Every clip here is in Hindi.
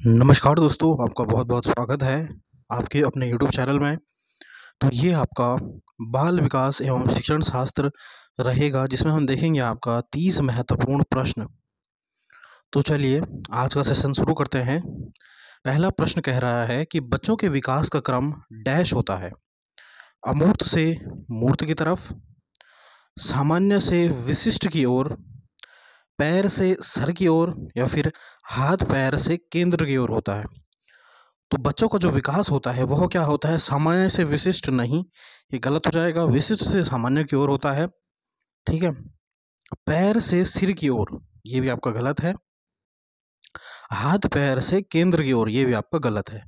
नमस्कार दोस्तों, आपका बहुत बहुत स्वागत है आपके अपने यूट्यूब चैनल में। तो ये आपका बाल विकास एवं शिक्षण शास्त्र रहेगा, जिसमें हम देखेंगे आपका 30 महत्वपूर्ण प्रश्न। तो चलिए आज का सेशन शुरू करते हैं। पहला प्रश्न कह रहा है कि बच्चों के विकास का क्रम डैश होता है। अमूर्त से मूर्त की तरफ, सामान्य से विशिष्ट की ओर, पैर से सर की ओर, या फिर हाथ पैर से केंद्र की ओर होता है। तो बच्चों का जो विकास होता है वह क्या होता है? सामान्य से विशिष्ट नहीं, ये गलत हो जाएगा। विशिष्ट से सामान्य की ओर होता है, ठीक है। पैर से सिर की ओर, ये भी आपका गलत है। हाथ पैर से केंद्र की ओर, ये भी आपका गलत है।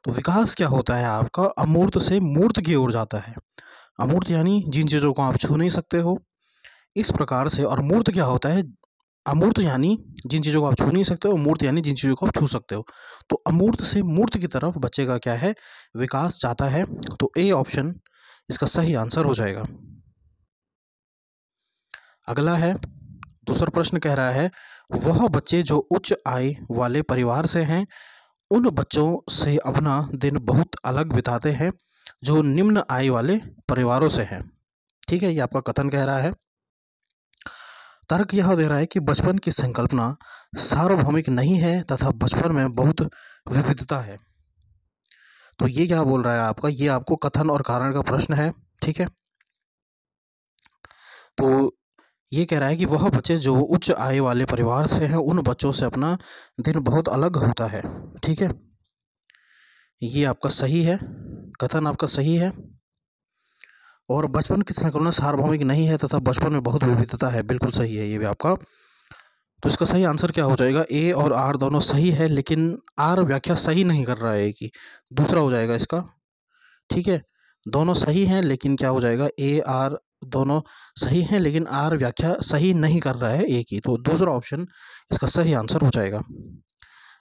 तो विकास क्या होता है आपका? अमूर्त से मूर्त की ओर जाता है। अमूर्त यानी जिन चीज़ों को आप छू नहीं सकते हो, इस प्रकार से। और मूर्त क्या होता है? अमूर्त यानी जिन चीज़ों को आप छू नहीं सकते हो, मूर्त यानी जिन चीज़ों को आप छू सकते हो। तो अमूर्त से मूर्त की तरफ बच्चे का क्या है? विकास जाता है। तो ए ऑप्शन इसका सही आंसर हो जाएगा। अगला है, दूसरा प्रश्न कह रहा है, वह बच्चे जो उच्च आय वाले परिवार से हैं उन बच्चों से अपना दिन बहुत अलग बिताते हैं जो निम्न आय वाले परिवारों से हैं। ठीक है, ये आपका कथन कह रहा है। तर्क यह दे रहा है कि बचपन की संकल्पना सार्वभौमिक नहीं है तथा बचपन में बहुत विविधता है। तो ये क्या बोल रहा है आपका? ये आपको कथन और कारण का प्रश्न है, ठीक है। तो ये कह रहा है कि वह बच्चे जो उच्च आय वाले परिवार से हैं उन बच्चों से अपना दिन बहुत अलग होता है, ठीक है। ये आपका सही है, कथन आपका सही है। और बचपन की संकल्पना सार्वभौमिक नहीं है तथा बचपन में बहुत विविधता है, बिल्कुल सही है ये भी आपका। तो इसका सही आंसर क्या हो जाएगा? ए और आर दोनों सही है, लेकिन आर व्याख्या सही नहीं कर रहा है ए की, दूसरा हो जाएगा इसका, ठीक है। दोनों सही हैं लेकिन क्या हो जाएगा? ए आर दोनों सही हैं लेकिन आर व्याख्या सही नहीं कर रहा है ए की, तो दूसरा ऑप्शन इसका सही आंसर हो जाएगा।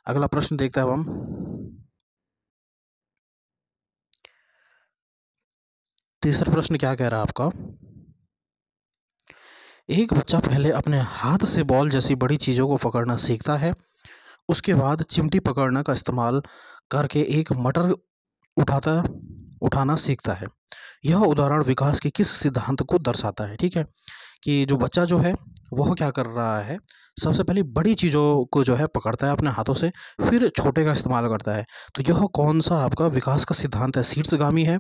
अगला प्रश्न देखते हैं अब हम। तीसरा प्रश्न क्या कह रहा है आपका? एक बच्चा पहले अपने हाथ से बॉल जैसी बड़ी चीज़ों को पकड़ना सीखता है, उसके बाद चिमटी पकड़ने का इस्तेमाल करके एक मटर उठाता उठाना सीखता है। यह उदाहरण विकास के किस सिद्धांत को दर्शाता है? ठीक है, कि जो बच्चा जो है वह क्या कर रहा है? सबसे पहले बड़ी चीज़ों को जो है पकड़ता है अपने हाथों से, फिर छोटे का इस्तेमाल करता है। तो यह कौन सा आपका विकास का सिद्धांत है? शीर्षगामी है,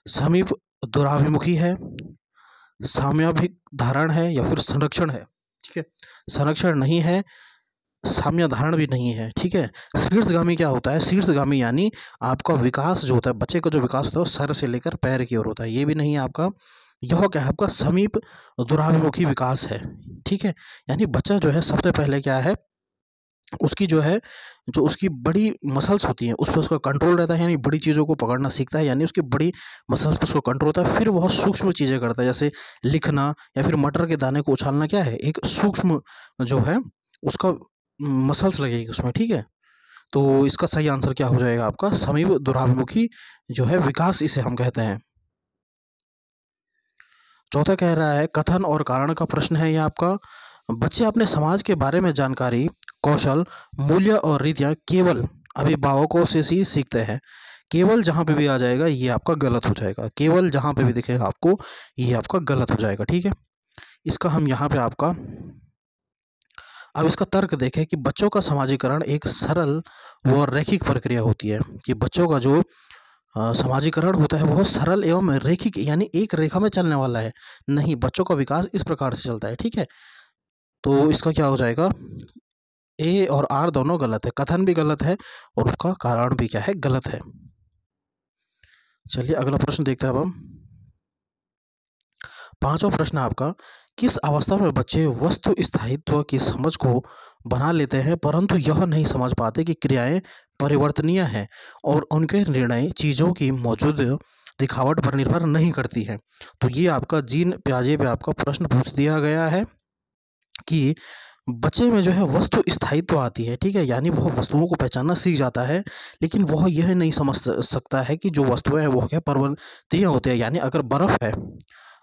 समीप दुराभिमुखी है, साम्याभिक धारण है, या फिर संरक्षण है? ठीक है, संरक्षण नहीं है, साम्य धारण भी नहीं है, ठीक है। शीर्षगामी क्या होता है? शीर्षगामी यानी आपका विकास जो होता है, बच्चे का जो विकास होता है वो सर से लेकर पैर की ओर होता है, ये भी नहीं है आपका। यह क्या है आपका? समीप दुराभिमुखी विकास है, ठीक है। यानी बच्चा जो है सबसे पहले क्या है, उसकी जो है, जो उसकी बड़ी मसल्स होती हैं उस पर उसका कंट्रोल रहता है, यानी बड़ी चीज़ों को पकड़ना सीखता है, यानी उसकी बड़ी मसल्स पर उसको कंट्रोल होता है। फिर वह सूक्ष्म चीज़ें करता है, जैसे लिखना या फिर मटर के दाने को उछालना, क्या है? एक सूक्ष्म जो है उसका मसल्स लगेगी उसमें, ठीक है। तो इसका सही आंसर क्या हो जाएगा आपका? समीप दुराभिमुखी जो है विकास, इसे हम कहते हैं। चौथा कह रहा है, कथन और कारण का प्रश्न है ये आपका। बच्चे अपने समाज के बारे में जानकारी, कौशल, मूल्य और रीतियाँ केवल अभिभावकों से ही सीखते हैं। केवल जहाँ पे भी आ जाएगा ये आपका गलत हो जाएगा। केवल जहाँ पे भी दिखेगा आपको ये आपका गलत हो जाएगा, ठीक है। इसका हम यहाँ पे आपका, अब इसका तर्क देखें कि बच्चों का समाजीकरण एक सरल व रैखिक प्रक्रिया होती है। कि बच्चों का जो समाजीकरण होता है वह सरल एवं रैखिक, यानी एक रेखा में चलने वाला है नहीं। बच्चों का विकास इस प्रकार से चलता है, ठीक है। तो इसका क्या हो जाएगा? ए और आर दोनों गलत है, कथन भी गलत है और उसका कारण भी क्या है? गलत है। चलिए अगला प्रश्न देखते हैं अब हम। पांचवा प्रश्न आपका, किस अवस्था में बच्चे वस्तु स्थायित्व की समझ को बना लेते हैं परंतु यह नहीं समझ पाते कि क्रियाएं परिवर्तनीय हैं और उनके निर्णय चीज़ों की मौजूद दिखावट पर निर्भर नहीं करती हैं? तो ये आपका जीन प्याजे पे आपका प्रश्न पूछ दिया गया है कि बच्चे में जो है वस्तु स्थायित्व आती है, ठीक है। यानी वह वस्तुओं को पहचानना सीख जाता है, लेकिन वह यह नहीं समझ सकता है कि जो वस्तुएं हैं वो क्या परिवर्तनीय होती है। यानी अगर बर्फ़ है,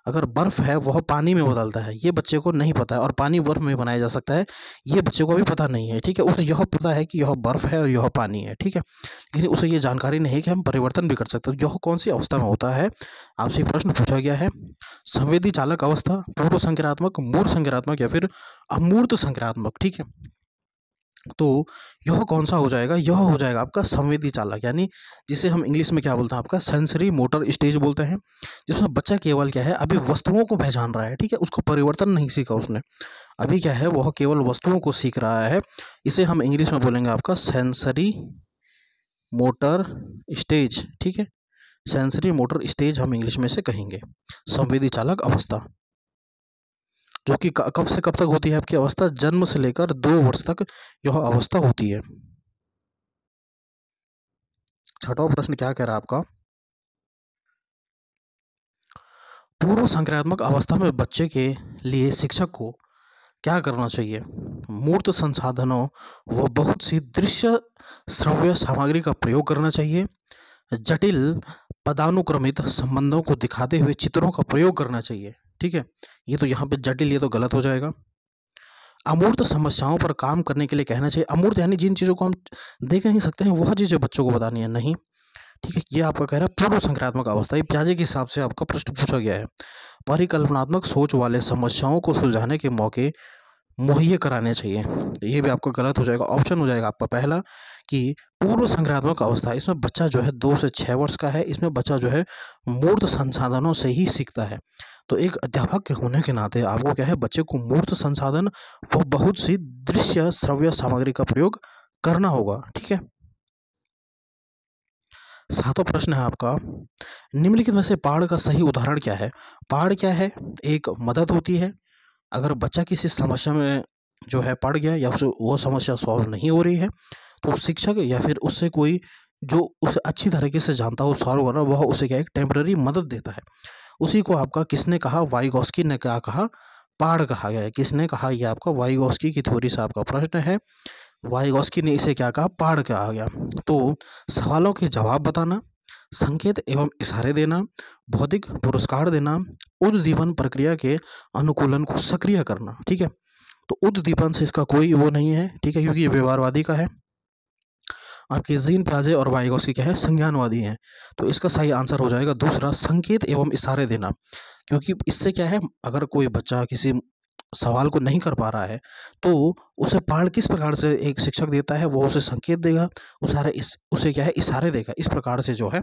अगर बर्फ़ है वह पानी में बदलता है, ये बच्चे को नहीं पता है, और पानी बर्फ़ में बनाया जा सकता है, ये बच्चे को अभी पता नहीं है, ठीक है। उसे यह पता है कि यह बर्फ़ है और यह पानी है, ठीक है, लेकिन उसे ये जानकारी नहीं है कि हम परिवर्तन भी कर सकते हैं। यह कौन सी अवस्था में होता है, आपसे प्रश्न पूछा गया है। संवेदी चालक अवस्था, पूर्व संक्रात्मक, मूर्त संक्रात्मक या फिर अमूर्त संक्रात्मक, ठीक है। तो यह कौन सा हो जाएगा, यह हो जाएगा आपका संवेदी चालक, यानी जिसे हम इंग्लिश में क्या बोलते हैं, आपका सेंसरी मोटर स्टेज बोलते हैं, जिसमें बच्चा केवल क्या है, अभी वस्तुओं को पहचान रहा है, ठीक है, उसको परिवर्तन नहीं सीखा उसने, अभी क्या है, वह केवल वस्तुओं को सीख रहा है। इसे हम इंग्लिश में बोलेंगे आपका सेंसरी मोटर स्टेज, ठीक है, सेंसरी मोटर स्टेज हम इंग्लिश में से कहेंगे, संवेदी चालक अवस्था, जो कि कब से कब तक होती है आपकी अवस्था, जन्म से लेकर 2 वर्ष तक यह अवस्था होती है। छठवां प्रश्न क्या कह रहा है आपका, पूर्व संक्रात्मक अवस्था में बच्चे के लिए शिक्षक को क्या करना चाहिए, मूर्त संसाधनों व बहुत सी दृश्य श्रव्य सामग्री का प्रयोग करना चाहिए, जटिल पदानुक्रमित संबंधों को दिखाते हुए चित्रों का प्रयोग करना चाहिए, ठीक है, ये तो यहाँ पे जटिल, ये तो गलत हो जाएगा। अमूर्त समस्याओं पर काम करने के लिए कहना चाहिए, अमूर्त यानी जिन चीज़ों को हम देख नहीं सकते हैं वह चीज़ें बच्चों को बतानी है, नहीं, ठीक है, ये आपका कह रहा है पूर्व संक्रात्मक अवस्था, ये प्याजे के हिसाब से आपका प्रश्न पूछा गया है। परिकल्पनात्मक सोच वाले समस्याओं को सुलझाने के मौके मुहैया कराने चाहिए, ये भी आपका गलत हो जाएगा। ऑप्शन हो जाएगा आपका पहला कि पूर्व संक्रात्मक अवस्था, इसमें बच्चा जो है 2 से 6 वर्ष का है, इसमें बच्चा जो है मूर्त संसाधनों से ही सीखता है। तो एक अध्यापक के होने के नाते आपको क्या है, बच्चे को मूर्त संसाधन व बहुत सी दृश्य श्रव्य सामग्री का प्रयोग करना होगा, ठीक है। 7वां प्रश्न है आपका, निम्नलिखित में से पहाड़ का सही उदाहरण क्या है। पहाड़ क्या है, एक मदद होती है, अगर बच्चा किसी समस्या में जो है पड़ गया या फिर वो समस्या सॉल्व नहीं हो रही है, तो शिक्षक या फिर उससे कोई जो उसे अच्छी तरीके से जानता हो सॉल्व कर रहा है, वह उसे क्या एक टेम्पररी मदद देता है। उसी को आपका किसने कहा, वाइगॉस्की ने क्या कहा, पहाड़ कहा गया है। किसने कहा, ये आपका वाइगॉस्की की थ्योरी से आपका प्रश्न है, वाइगॉस्की ने इसे क्या कहा, पहाड़ कहा गया। तो सवालों के जवाब बताना, संकेत एवं इशारे देना, भौतिक पुरस्कार देना, उद्दीपन प्रक्रिया के अनुकूलन को सक्रिय करना, ठीक है। तो उद्दीपन से इसका कोई वो नहीं है, ठीक है, क्योंकि ये व्यवहारवादी का है। आपके जीन प्याजे और वाइगॉस्की क्या है, संज्ञानवादी हैं। तो इसका सही आंसर हो जाएगा दूसरा, संकेत एवं इशारे देना, क्योंकि इससे क्या है, अगर कोई बच्चा किसी सवाल को नहीं कर पा रहा है तो उसे पहाड़ किस प्रकार से एक शिक्षक देता है, वो उसे संकेत देगा, उसे क्या है, इशारे देगा, इस प्रकार से जो है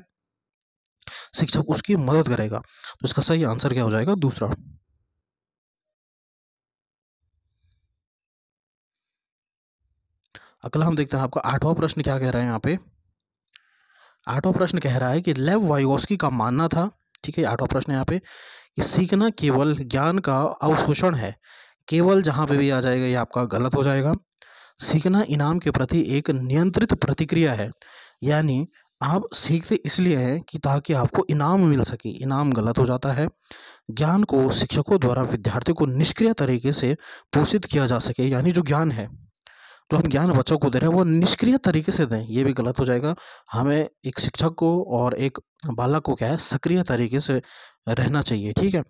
शिक्षक उसकी मदद करेगा। तो इसका सही आंसर क्या हो जाएगा, दूसरा। अगला हम देखते हैं आपका 8वां प्रश्न क्या कह रहा है यहाँ पे। 8वां प्रश्न कह रहा है कि लेव वाइगॉस्की का मानना था, ठीक है, 8वां प्रश्न यहाँ पे, कि सीखना केवल ज्ञान का अवशोषण है। केवल जहाँ पे भी आ जाएगा ये आपका गलत हो जाएगा। सीखना इनाम के प्रति एक नियंत्रित प्रतिक्रिया है, यानी आप सीखते इसलिए हैं कि ताकि आपको इनाम मिल सके, इनाम गलत हो जाता है। ज्ञान को शिक्षकों द्वारा विद्यार्थियों को निष्क्रिय तरीके से पोषित किया जा सके, यानी जो ज्ञान है, तो हम ज्ञान बच्चों को दे रहे हैं वो निष्क्रिय तरीके से दें, ये भी गलत हो जाएगा। हमें एक शिक्षक को और एक बालक को क्या है, सक्रिय तरीके से रहना चाहिए, ठीक है।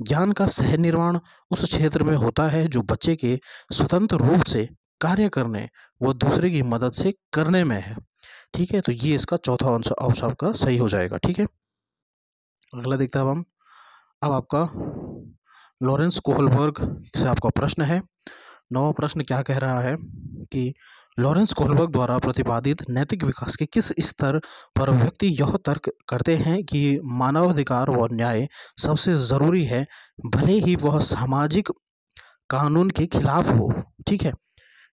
ज्ञान का सह निर्माण उस क्षेत्र में होता है जो बच्चे के स्वतंत्र रूप से कार्य करने व दूसरे की मदद से करने में है, ठीक है। तो ये इसका चौथा ऑप्शन आपका सही हो जाएगा, ठीक है। अगला देखते हैं हम। अब आपका लॉरेंस कोहलबर्ग से आपका प्रश्न है। 9वां प्रश्न क्या कह रहा है कि लॉरेंस कोहलबर्ग द्वारा प्रतिपादित नैतिक विकास के किस स्तर पर व्यक्ति यह तर्क करते हैं कि मानवाधिकार व न्याय सबसे ज़रूरी है, भले ही वह सामाजिक कानून के खिलाफ हो, ठीक है।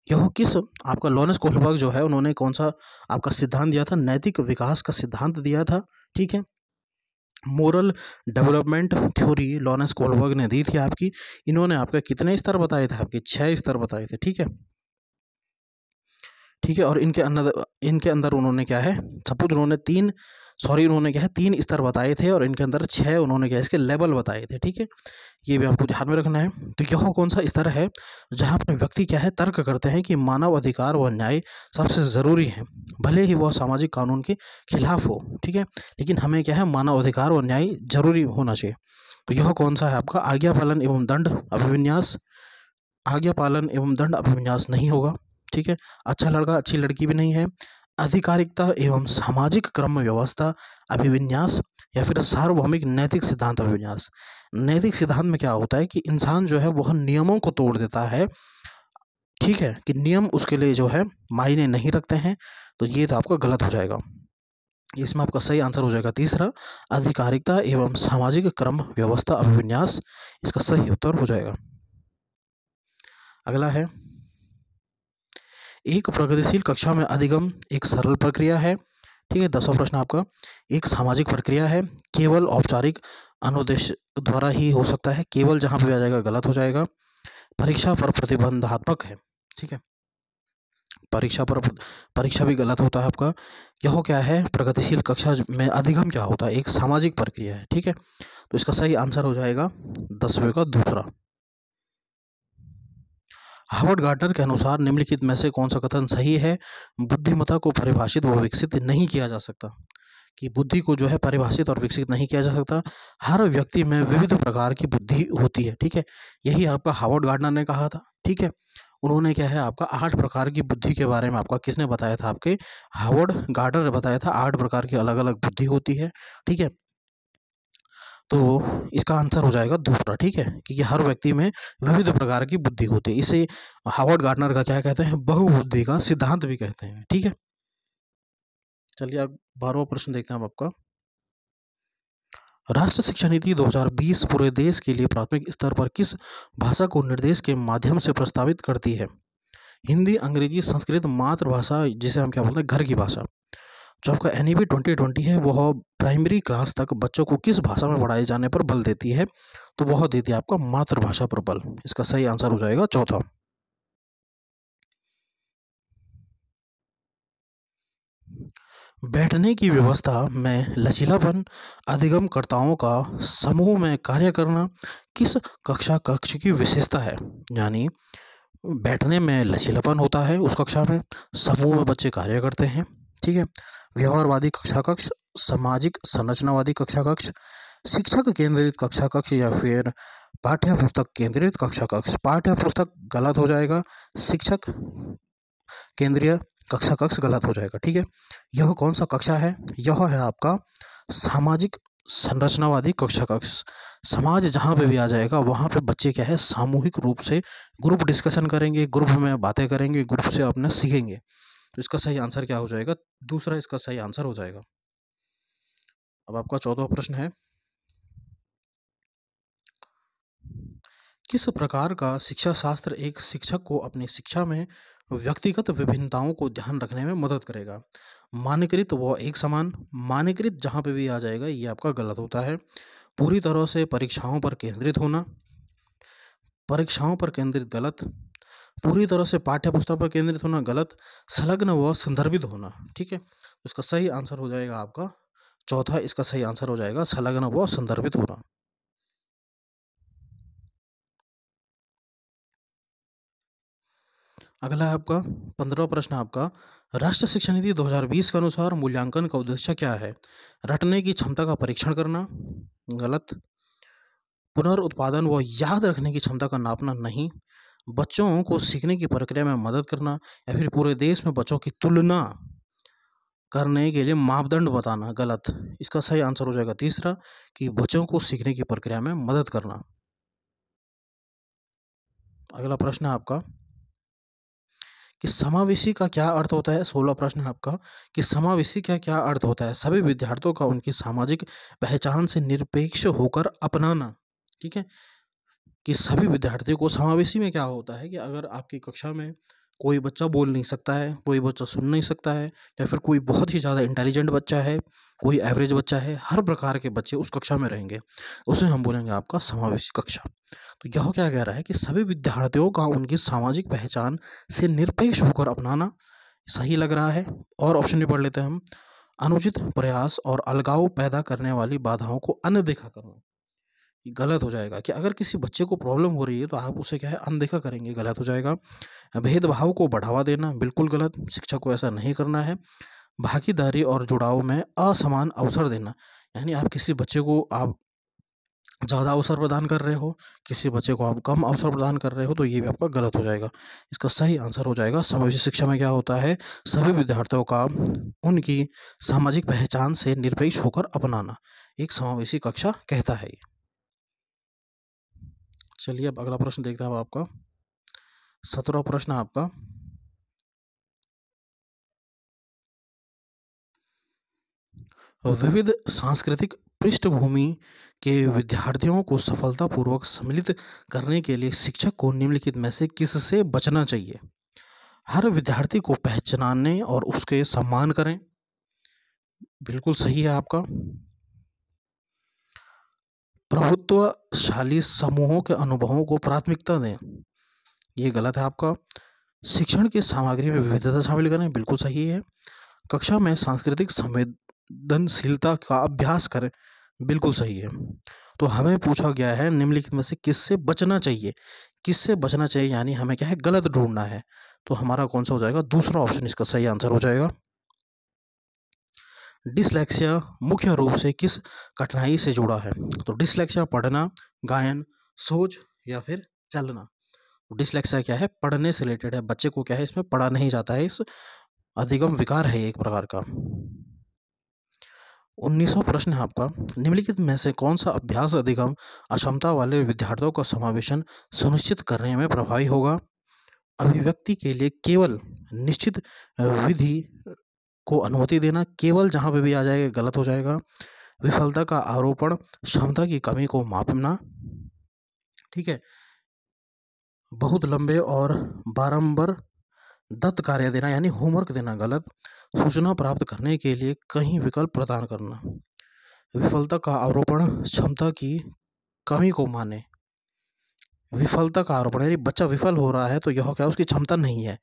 यह किस आपका लॉरेंस कोहलबर्ग जो है उन्होंने कौन सा आपका सिद्धांत दिया था, नैतिक विकास का सिद्धांत दिया था, ठीक है। Moral development theory Lawrence Kohlberg ने दी थी आपकी। इन्होंने आपके कितने स्तर बताए थे, आपके 6 स्तर बताए थे, ठीक है, ठीक है। और इनके अंदर उन्होंने क्या है, सपोज उन्होंने उन्होंने क्या है 3 स्तर बताए थे और इनके अंदर 6 उन्होंने क्या है इसके लेवल बताए थे, ठीक है। ये भी आपको ध्यान में रखना है। तो यह कौन सा स्तर है जहाँ पर व्यक्ति क्या है तर्क करते हैं कि मानव अधिकार व न्याय सबसे ज़रूरी है, भले ही वह सामाजिक कानून के खिलाफ हो, ठीक है, लेकिन हमें क्या है मानव अधिकार और न्याय जरूरी होना चाहिए। तो यह कौन सा है आपका? आज्ञा पालन एवं दंड अभिविन्यास। आज्ञा पालन एवं दंड अभिविन्यास नहीं होगा, ठीक है। अच्छा लड़का अच्छी लड़की भी नहीं है। आधिकारिकता एवं सामाजिक क्रम व्यवस्था अभिविन्यास, या फिर सार्वभौमिक नैतिक सिद्धांत अभिविन्यास। नैतिक सिद्धांत में क्या होता है कि इंसान जो है वह नियमों को तोड़ देता है, ठीक है, कि नियम उसके लिए जो है मायने नहीं रखते हैं, तो ये तो आपका गलत हो जाएगा। इसमें आपका सही आंसर हो जाएगा तीसरा, आधिकारिकता एवं सामाजिक क्रम व्यवस्था अभिविन्यास, इसका सही उत्तर हो जाएगा। अगला है, एक प्रगतिशील कक्षा में अधिगम एक सरल प्रक्रिया है, ठीक है। 10वां प्रश्न आपका, एक सामाजिक प्रक्रिया है, केवल औपचारिक अनुदेश द्वारा ही हो सकता है, केवल जहाँ पे आ जाएगा गलत हो जाएगा। परीक्षा पर प्रतिबंधात्मक है, ठीक है, परीक्षा भी गलत होता है आपका। यह क्या है? प्रगतिशील कक्षा में अधिगम क्या होता है? एक सामाजिक प्रक्रिया है, ठीक है। तो इसका सही आंसर हो जाएगा 10वें का दूसरा। हार्वर्ड गार्डनर के अनुसार निम्नलिखित में से कौन सा कथन सही है? बुद्धिमत्ता को परिभाषित व विकसित नहीं किया जा सकता, कि बुद्धि को जो है परिभाषित और विकसित नहीं किया जा सकता। हर व्यक्ति में विविध प्रकार की बुद्धि होती है, ठीक है। यही आपका हार्वर्ड गार्डनर ने कहा था, ठीक है। उन्होंने क्या है आपका 8 प्रकार की बुद्धि के बारे में आपका किसने बताया था? आपके हार्वर्ड गार्डनर ने बताया था। 8 प्रकार की अलग अलग बुद्धि होती है, ठीक है। तो इसका आंसर हो जाएगा दूसरा, ठीक है, क्योंकि हर व्यक्ति में विविध प्रकार की बुद्धि होती है। इसे हार्वर्ड गार्डनर का क्या कहते हैं? बहुबुद्धि का सिद्धांत भी कहते हैं, ठीक है। चलिए अब 12वां प्रश्न देखते हैं हम आपका। राष्ट्रीय शिक्षा नीति 2020 पूरे देश के लिए प्राथमिक स्तर पर किस भाषा को निर्देश के माध्यम से प्रस्तावित करती है? हिंदी, अंग्रेजी, संस्कृत, मातृभाषा, जिसे हम क्या बोलते हैं घर की भाषा। जो आपका NEP 2020 है वह प्राइमरी क्लास तक बच्चों को किस भाषा में पढ़ाए जाने पर बल देती है? तो वह देती है आपका मातृभाषा पर बल। इसका सही आंसर हो जाएगा चौथा। बैठने की व्यवस्था में लचीलापन, अधिगमकर्ताओं का समूह में कार्य करना किस कक्ष की विशेषता है? यानी बैठने में लचीलापन होता है उस कक्षा में, समूह में बच्चे कार्य करते हैं, ठीक है। व्यवहारवादी कक्षा कक्ष, सामाजिक संरचनावादी कक्षा कक्ष, शिक्षक केंद्रित कक्षा कक्ष, या फिर पाठ्य पुस्तक केंद्रित कक्षा कक्ष। पाठ्य पुस्तक गलत हो जाएगा, शिक्षक केंद्रीय कक्षा कक्ष गलत हो जाएगा, ठीक है। यह कौन सा कक्षा है? यह है आपका सामाजिक संरचनावादी कक्षा कक्ष। समाज जहाँ पे भी आ जाएगा वहाँ पे बच्चे क्या है सामूहिक रूप से ग्रुप डिस्कशन करेंगे, ग्रुप में बातें करेंगे, ग्रुप से अपने सीखेंगे। तो इसका सही आंसर क्या हो जाएगा? दूसरा इसका सही आंसर हो जाएगा। अब आपका 14वां प्रश्न है, किस प्रकार का शिक्षा शास्त्र एक शिक्षक को अपनी शिक्षा में व्यक्तिगत विभिन्नताओं को ध्यान रखने में मदद करेगा? मानकीकृत व एक समान। मानकीकृत जहाँ पे भी आ जाएगा ये आपका गलत होता है। पूरी तरह से परीक्षाओं पर केंद्रित होना, परीक्षाओं पर केंद्रित गलत। पूरी तरह से पाठ्य पुस्तक पर केंद्रित होना गलत। संलग्न व संदर्भित होना, ठीक है। तो इसका सही आंसर हो जाएगा आपका चौथा। इसका सही आंसर हो जाएगा संलग्न व संदर्भित होना। अगला है आपका 15वां प्रश्न आपका, राष्ट्रीय शिक्षा नीति 2020 के अनुसार मूल्यांकन का उद्देश्य क्या है? रटने की क्षमता का परीक्षण करना, गलत। पुनर्उत्पादन व याद रखने की क्षमता का नापना, नहीं। बच्चों को सीखने की प्रक्रिया में मदद करना, या फिर पूरे देश में बच्चों की तुलना करने के लिए मापदंड बताना, गलत। इसका सही आंसर हो जाएगा तीसरा, कि बच्चों को सीखने की प्रक्रिया में मदद करना। अगला प्रश्न है आपका कि समावेशी का क्या अर्थ होता है? 16वां प्रश्न है आपका कि समावेशी का क्या अर्थ होता है? सभी विद्यार्थियों का उनकी सामाजिक पहचान से निरपेक्ष होकर अपनाना, ठीक है। कि सभी विद्यार्थियों को समावेशी में क्या होता है कि अगर आपकी कक्षा में कोई बच्चा बोल नहीं सकता है, कोई बच्चा सुन नहीं सकता है, या फिर कोई बहुत ही ज़्यादा इंटेलिजेंट बच्चा है, कोई एवरेज बच्चा है, हर प्रकार के बच्चे उस कक्षा में रहेंगे, उसे हम बोलेंगे आपका समावेशी कक्षा। तो यह क्या कह रहा है कि सभी विद्यार्थियों का उनकी सामाजिक पहचान से निरपेक्ष होकर अपनाना सही लग रहा है। और ऑप्शन भी पढ़ लेते हैं हम, अनुचित प्रयास और अलगाव पैदा करने वाली बाधाओं को अनदेखा करना, ये गलत हो जाएगा। कि अगर किसी बच्चे को प्रॉब्लम हो रही है तो आप उसे क्या है अनदेखा करेंगे, गलत हो जाएगा। भेदभाव को बढ़ावा देना, बिल्कुल गलत, शिक्षक को ऐसा नहीं करना है। भागीदारी और जुड़ाव में असमान अवसर देना, यानी आप किसी बच्चे को आप ज़्यादा अवसर प्रदान कर रहे हो, किसी बच्चे को आप कम अवसर प्रदान कर रहे हो, तो ये भी आपका गलत हो जाएगा। इसका सही आंसर हो जाएगा, समावेशी शिक्षा में क्या होता है, सभी विद्यार्थियों का उनकी सामाजिक पहचान से निरपेक्ष होकर अपनाना, एक समावेशी कक्षा कहता है ये। चलिए अब अगला प्रश्न देखते हैं अब आपका 17वां प्रश्न आपका, विविध सांस्कृतिक पृष्ठभूमि के विद्यार्थियों को सफलतापूर्वक सम्मिलित करने के लिए शिक्षक को निम्नलिखित में से किससे बचना चाहिए? हर विद्यार्थी को पहचानने और उसके सम्मान करें, बिल्कुल सही है आपका। प्रभुत्वशाली समूहों के अनुभवों को प्राथमिकता दें, ये गलत है आपका। शिक्षण की सामग्री में विविधता शामिल करें, बिल्कुल सही है। कक्षा में सांस्कृतिक संवेदनशीलता का अभ्यास करें, बिल्कुल सही है। तो हमें पूछा गया है निम्नलिखित में से किससे बचना चाहिए, किससे बचना चाहिए यानी हमें क्या है, गलत ढूंढना है। तो हमारा कौन सा हो जाएगा, दूसरा ऑप्शन इसका सही आंसर हो जाएगा। डिसलेक्सिया मुख्य रूप से किस कठिनाई से जुड़ा है? तो डिसलेक्सिया पढ़ना, गायन, सोच या फिर चलना। डिसलेक्सिया क्या है, पढ़ने से रिलेटेड है, बच्चे को क्या है इसमें पढ़ा नहीं जाता है, इस अधिगम विकार है एक प्रकार का। 19वां प्रश्न है आपका, निम्नलिखित में से कौन सा अभ्यास अधिगम अक्षमता वाले विद्यार्थियों का समावेशन सुनिश्चित करने में प्रभावी होगा? अभिव्यक्ति के लिए केवल निश्चित विधि को अनुमति देना, केवल जहाँ पे भी आ जाएगा गलत हो जाएगा। विफलता का आरोपण, क्षमता की कमी को मापना, ठीक है। बहुत लंबे और बारंबार दत्त कार्य देना यानी होमवर्क देना, गलत। सूचना प्राप्त करने के लिए कई विकल्प प्रदान करना। विफलता का आरोपण, क्षमता की कमी को माने। विफलता का आरोपण यानी बच्चा विफल हो रहा है तो यह क्या, उसकी क्षमता नहीं है,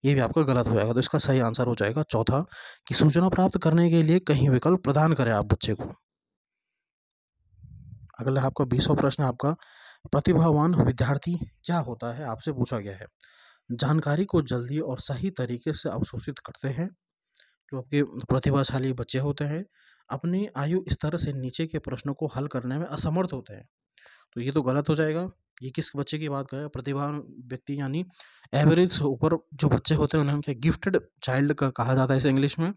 ये भी आपका गलत हो जाएगा। तो इसका सही आंसर हो जाएगा चौथा, कि सूचना प्राप्त करने के लिए कई विकल्प प्रदान करें आप बच्चे को। अगला आपका 20वां प्रश्न आपका, प्रतिभावान विद्यार्थी क्या होता है, आपसे पूछा गया है। जानकारी को जल्दी और सही तरीके से अवशोषित करते हैं, जो आपके प्रतिभाशाली बच्चे होते हैं, अपनी आयु स्तर से नीचे के प्रश्नों को हल करने में असमर्थ होते हैं। तो ये तो गलत हो जाएगा। ये किस बच्चे की बात करें, प्रतिभावान व्यक्ति यानी एवरेज से ऊपर जो बच्चे होते हैं उन्हें हम क्या, गिफ्टेड चाइल्ड का कहा जाता है इसे इंग्लिश में।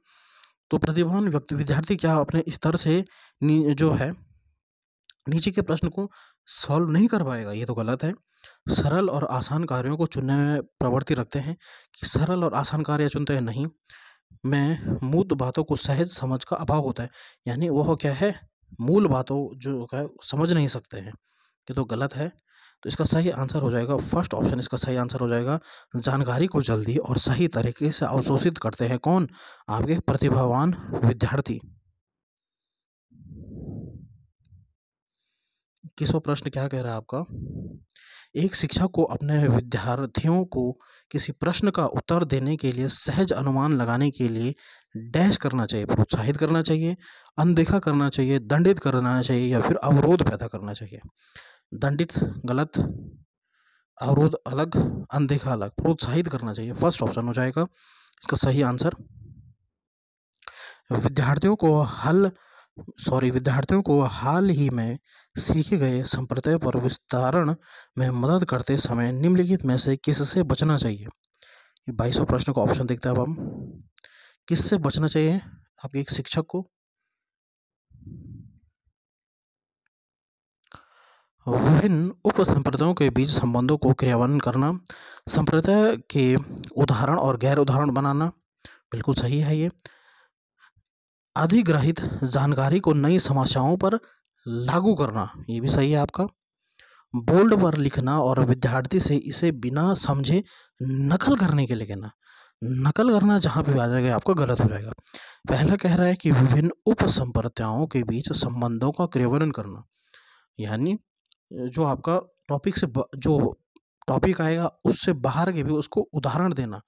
तो प्रतिभावान विद्यार्थी क्या अपने स्तर से जो है नीचे के प्रश्न को सॉल्व नहीं कर पाएगा, ये तो गलत है। सरल और आसान कार्यों को चुनने में प्रवृत्ति रखते हैं, कि सरल और आसान कार्य चुनते हैं नहीं। में मूल बातों को सहज समझ का अभाव होता है, यानी वह क्या है, मूल बातों जो है समझ नहीं सकते हैं, ये तो गलत है। तो इसका सही आंसर हो जाएगा फर्स्ट ऑप्शन, इसका सही आंसर हो जाएगा जानकारी को जल्दी और सही तरीके से अवशोषित करते हैं कौन, आपके प्रतिभावान विद्यार्थी। 21वां प्रश्न क्या कह रहा है आपका, एक शिक्षक को अपने विद्यार्थियों को किसी प्रश्न का उत्तर देने के लिए सहज अनुमान लगाने के लिए डैश करना चाहिए, प्रोत्साहित करना चाहिए, अनदेखा करना चाहिए, दंडित करना चाहिए या फिर अवरोध पैदा करना चाहिए। दंडित गलत, अवरोध अलग, अनदेखा अलग, प्रोत्साहित करना चाहिए, फर्स्ट ऑप्शन हो जाएगा इसका सही आंसर। विद्यार्थियों को हाल ही में सीखे गए संप्रदाय पर विस्तारण में मदद करते समय निम्नलिखित में से किससे बचना चाहिए? ये 22वां प्रश्न का ऑप्शन देखते हैं अब हम, किससे बचना चाहिए आपके एक शिक्षक को? विभिन्न उप संप्रदायों के बीच संबंधों को क्रियान्वयन करना, संप्रदाय के उदाहरण और गैर उदाहरण बनाना, बिल्कुल सही है ये। अधिग्रहित जानकारी को नई समस्याओं पर लागू करना, ये भी सही है आपका। बोर्ड पर लिखना और विद्यार्थी से इसे बिना समझे नकल करने के लिए कहना, नकल करना जहाँ पे आ जाएगा आपका गलत हो जाएगा। पहला कह रहा है कि विभिन्न उप संप्रदायों के बीच संबंधों का क्रियान्वयन करना, यानी जो आपका टॉपिक से जो टॉपिक आएगा उससे बाहर के भी उसको उदाहरण देना,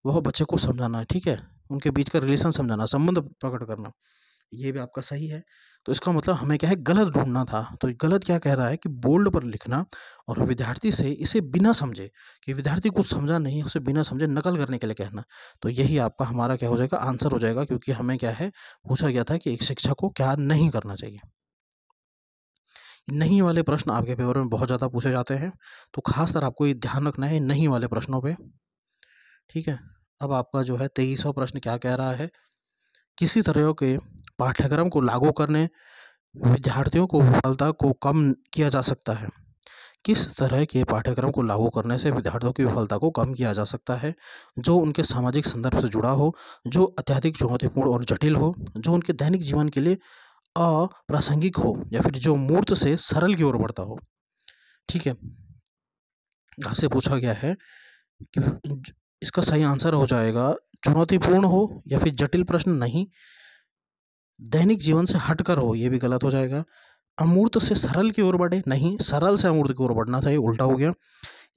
वह बच्चे को समझाना है, ठीक है, उनके बीच का रिलेशन समझाना, संबंध प्रकट करना, ये भी आपका सही है। तो इसका मतलब हमें क्या है, गलत ढूंढना था। तो गलत क्या कह रहा है कि बोल्ड पर लिखना और विद्यार्थी से इसे बिना समझे, कि विद्यार्थी कुछ समझा नहीं उसे बिना समझे नकल करने के लिए कहना। तो यही आपका हमारा क्या हो जाएगा, आंसर हो जाएगा, क्योंकि हमें क्या है पूछा गया था कि एक शिक्षक को क्या नहीं करना चाहिए। नहीं वाले प्रश्न आपके पेपर में बहुत ज़्यादा पूछे जाते हैं, तो खासकर आपको ये ध्यान रखना है नहीं वाले प्रश्नों पे। ठीक है, अब आपका जो है 23वां प्रश्न क्या कह रहा है, किसी तरह के पाठ्यक्रम को लागू करने विद्यार्थियों को विफलता को कम किया जा सकता है। किस तरह के पाठ्यक्रम को लागू करने से विद्यार्थियों की विफलता को कम किया जा सकता है, जो उनके सामाजिक संदर्भ से जुड़ा हो, जो अत्यधिक चुनौतीपूर्ण और जटिल हो, जो उनके दैनिक जीवन के लिए अप्रासंगिक हो, या फिर जो मूर्त से सरल की ओर बढ़ता हो। ठीक है, आपसे पूछा गया है कि इसका सही आंसर हो जाएगा चुनौतीपूर्ण हो या फिर जटिल प्रश्न नहीं, दैनिक जीवन से हटकर हो, ये भी गलत हो जाएगा, अमूर्त से सरल की ओर बढ़े नहीं, सरल से अमूर्त की ओर बढ़ना चाहिए, उल्टा हो गया।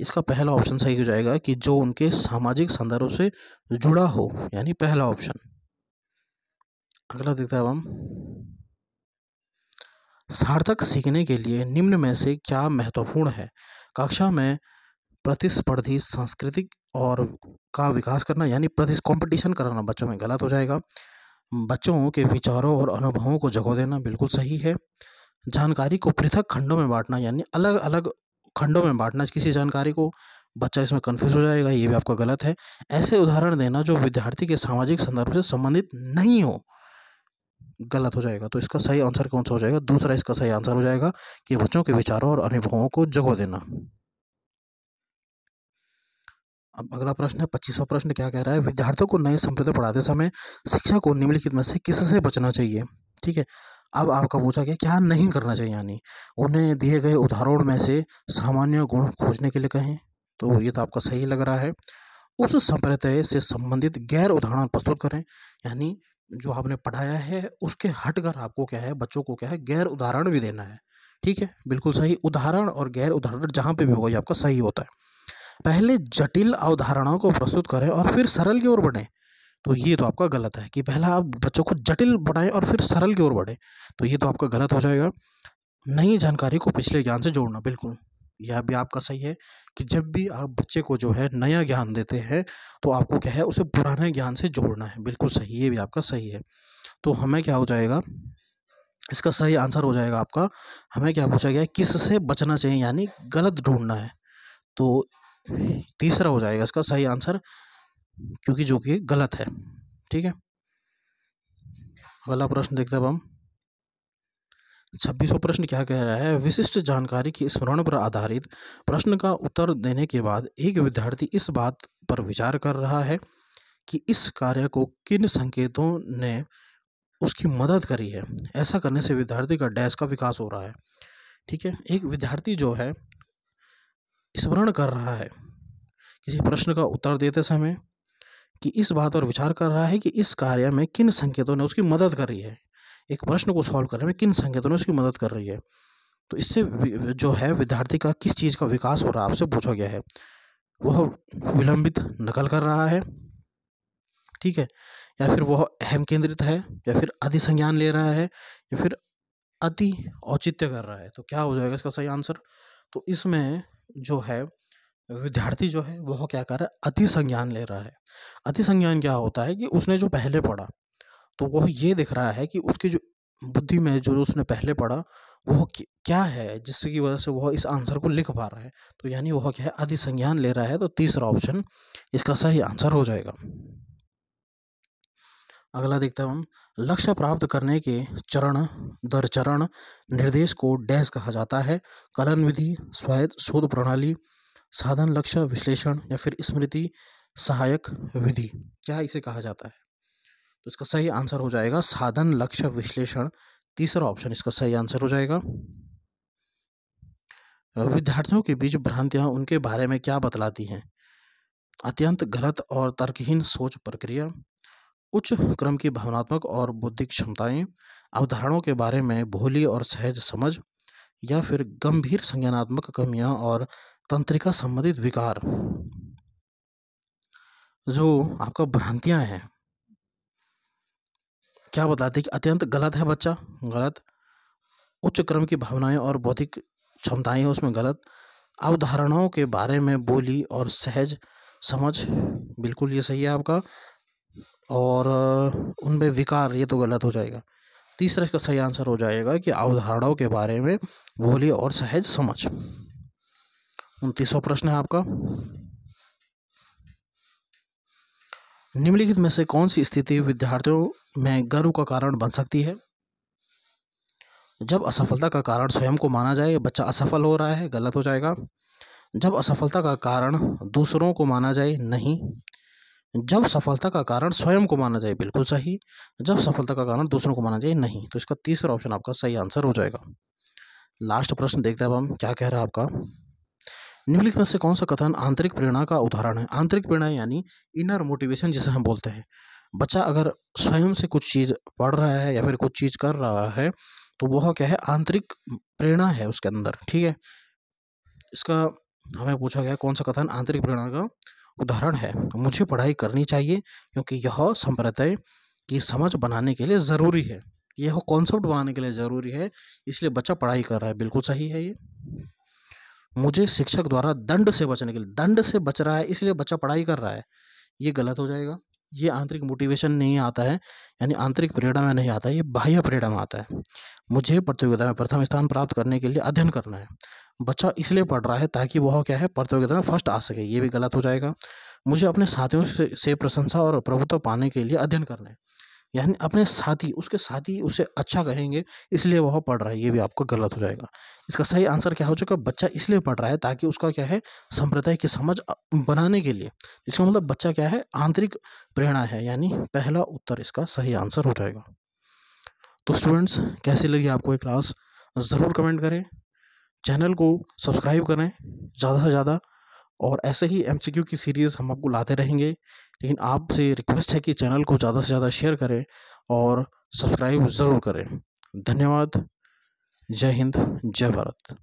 इसका पहला ऑप्शन सही हो जाएगा कि जो उनके सामाजिक संदर्भ से जुड़ा हो, यानी पहला ऑप्शन। अगला देखते हैं अब हम, सार्थक सीखने के लिए निम्न में से क्या महत्वपूर्ण है। कक्षा में प्रतिस्पर्धी सांस्कृतिक और का विकास करना, यानी कंपटीशन कराना बच्चों में, गलत हो जाएगा। बच्चों के विचारों और अनुभवों को जगह देना, बिल्कुल सही है। जानकारी को पृथक खंडों में बांटना, यानी अलग अलग खंडों में बांटना किसी जानकारी को, बच्चा इसमें कंफ्यूज हो जाएगा, ये भी आपका गलत है। ऐसे उदाहरण देना जो विद्यार्थी के सामाजिक संदर्भ से संबंधित नहीं हो, गलत हो जाएगा। तो इसका सही आंसर कौन सा हो जाएगा, दूसरा इसका सही आंसर हो जाएगा कि बच्चों के विचारों और अनुभवों को जगह देना। अब अगला प्रश्न है 25वां प्रश्न क्या कह रहा है, विद्यार्थियों को नए संप्रदाय पढ़ाते समय शिक्षा को निम्नलिखित में से किससे बचना चाहिए। ठीक है, अब आपका पूछा गया क्या नहीं करना चाहिए, यानी उन्हें दिए गए उदाहरण में से सामान्य गुण खोजने के लिए कहें, तो ये तो आपका सही लग रहा है। उस संप्रदाय से संबंधित गैर उदाहरण प्रस्तुत करें, यानी जो आपने पढ़ाया है उसके हटकर आपको क्या है, बच्चों को क्या है, गैर उदाहरण भी देना है। ठीक है, बिल्कुल सही, उदाहरण और गैर उदाहरण जहाँ पे भी होगा ये आपका सही होता है। पहले जटिल अवधारणाओं को प्रस्तुत करें और फिर सरल की ओर बढ़ें, तो ये तो आपका गलत है कि पहला आप बच्चों को जटिल बढ़ाएं और फिर सरल की ओर बढ़ें, तो ये तो आपका गलत हो जाएगा। नई जानकारी को पिछले ज्ञान से जोड़ना, बिल्कुल यह भी आपका सही है कि जब भी आप बच्चे को जो है नया ज्ञान देते हैं तो आपको क्या है उसे पुराने ज्ञान से जोड़ना है, बिल्कुल सही, ये भी आपका सही है। तो हमें क्या हो जाएगा, इसका सही आंसर हो जाएगा आपका, हमें क्या पूछा गया है, किससे बचना चाहिए, यानी गलत ढूंढना है, तो तीसरा हो जाएगा इसका सही आंसर, क्योंकि जो कि गलत है। ठीक है, अगला प्रश्न देखते हैं अब हम, 26वां प्रश्न क्या कह रहा है, विशिष्ट जानकारी की स्मरण पर आधारित प्रश्न का उत्तर देने के बाद एक विद्यार्थी इस बात पर विचार कर रहा है कि इस कार्य को किन संकेतों ने उसकी मदद करी है। ऐसा करने से विद्यार्थी का डैश का विकास हो रहा है। ठीक है, एक विद्यार्थी जो है स्मरण कर रहा है किसी प्रश्न का उत्तर देते समय, कि इस बात पर विचार कर रहा है कि इस कार्य में किन संकेतों ने उसकी मदद कर रही है, एक प्रश्न को सॉल्व करने में किन संकेतों ने उसकी मदद कर रही है, तो इससे जो है विद्यार्थी का किस चीज़ का विकास हो रहा है आपसे पूछा गया है। वह विलंबित नकल कर रहा है, ठीक है, या फिर वह अहम केंद्रित है, या फिर अधिसंज्ञान ले रहा है, या फिर अति औचित्य कर रहा है, तो क्या हो जाएगा इसका सही आंसर। तो इसमें जो है विद्यार्थी जो है वह क्या कर रहा है, अति संज्ञान ले रहा है। अति संज्ञान क्या होता है कि उसने जो पहले पढ़ा तो वह ये दिख रहा है कि उसकी जो बुद्धि में जो उसने पहले पढ़ा वह क्या है जिसकी की वजह से वह इस आंसर को लिख पा रहा है, तो यानी वह क्या है, अति संज्ञान ले रहा है, तो तीसरा ऑप्शन इसका सही आंसर हो जाएगा। अगला देखते हैं हम, लक्ष्य प्राप्त करने के चरण दर चरण निर्देश को डैश कहा जाता है, कलन विधि, स्वायत्त शोध प्रणाली, साधन लक्ष्य विश्लेषण, या फिर स्मृति सहायक विधि, क्या इसे कहा जाता है। तो इसका सही आंसर हो जाएगा साधन लक्ष्य विश्लेषण, तीसरा ऑप्शन इसका सही आंसर हो जाएगा। विद्यार्थियों के बीच भ्रांतियां उनके बारे में क्या बतलाती हैं, अत्यंत गलत और तर्कहीन सोच प्रक्रिया, उच्च क्रम की भावनात्मक और बौद्धिक क्षमताएं, अवधारणाओं के बारे में भोली और सहज समझ, या फिर गंभीर संज्ञानात्मक कमियां और तंत्रिका संबंधित विकार। जो आपका भ्रांतियां हैं क्या बताती है कि अत्यंत गलत है बच्चा, गलत, उच्च क्रम की भावनाएं और बौद्धिक क्षमताएं हैं उसमें गलत, अवधारणाओं के बारे में बोली और सहज समझ, बिल्कुल ये सही है आपका, और उनमें विकार ये तो गलत हो जाएगा। तीसरा इसका सही आंसर हो जाएगा कि अवधारणाओं के बारे में भोली और सहज समझ। 29वां प्रश्न है आपका, निम्नलिखित में से कौन सी स्थिति विद्यार्थियों में गर्व का कारण बन सकती है? जब असफलता का कारण स्वयं को माना जाए, बच्चा असफल हो रहा है, गलत हो जाएगा। जब असफलता का कारण दूसरों को माना जाए, नहीं। जब सफलता का कारण स्वयं को माना जाए, बिल्कुल सही। जब सफलता का कारण दूसरों को माना जाए, नहीं। तो इसका तीसरा ऑप्शन आपका सही आंसर हो जाएगा। लास्ट प्रश्न देखते हैं अब हम क्या कह रहा है आपका, निम्नलिखित में से कौन सा कथन आंतरिक प्रेरणा का उदाहरण है? आंतरिक प्रेरणा यानी इनर मोटिवेशन जिसे हम बोलते हैं। बच्चा अगर स्वयं से कुछ चीज़ पढ़ रहा है या फिर कुछ चीज़ कर रहा है तो वह क्या है, आंतरिक प्रेरणा है उसके अंदर, ठीक है। इसका हमें पूछा गया कौन सा कथन आंतरिक प्रेरणा का उदाहरण है। मुझे पढ़ाई करनी चाहिए क्योंकि यह संप्रदाय की समझ बनाने के लिए ज़रूरी है, यह कॉन्सेप्ट बनाने के लिए ज़रूरी है, इसलिए बच्चा पढ़ाई कर रहा है, बिल्कुल सही है ये। मुझे शिक्षक द्वारा दंड से बचने के लिए, दंड से बच रहा है इसलिए बच्चा पढ़ाई कर रहा है, ये गलत हो जाएगा। ये आंतरिक मोटिवेशन नहीं आता है, यानी आंतरिक प्रेरणा में नहीं आता है, ये बाह्य प्रेरणा में आता है। मुझे प्रतियोगिता में प्रथम स्थान प्राप्त करने के लिए अध्ययन करना है, बच्चा इसलिए पढ़ रहा है ताकि वह क्या है, प्रतियोगिता में फर्स्ट आ सके, ये भी गलत हो जाएगा। मुझे अपने साथियों से प्रशंसा और प्रभुत्व पाने के लिए अध्ययन करना है, यानी अपने साथी, उसके साथी उसे अच्छा कहेंगे इसलिए वह पढ़ रहा है, ये भी आपको गलत हो जाएगा। इसका सही आंसर क्या हो चुका, बच्चा इसलिए पढ़ रहा है ताकि उसका क्या है, संप्रदाय की समझ बनाने के लिए। इसका मतलब बच्चा क्या है, आंतरिक प्रेरणा है, यानी पहला उत्तर इसका सही आंसर हो जाएगा। तो स्टूडेंट्स, कैसी लगी आपको ये क्लास, ज़रूर कमेंट करें, चैनल को सब्सक्राइब करें ज़्यादा से ज़्यादा, और ऐसे ही एमसीक्यू की सीरीज़ हम आपको लाते रहेंगे। लेकिन आपसे रिक्वेस्ट है कि चैनल को ज़्यादा से ज़्यादा शेयर करें और सब्सक्राइब ज़रूर करें। धन्यवाद। जय हिंद, जय भारत।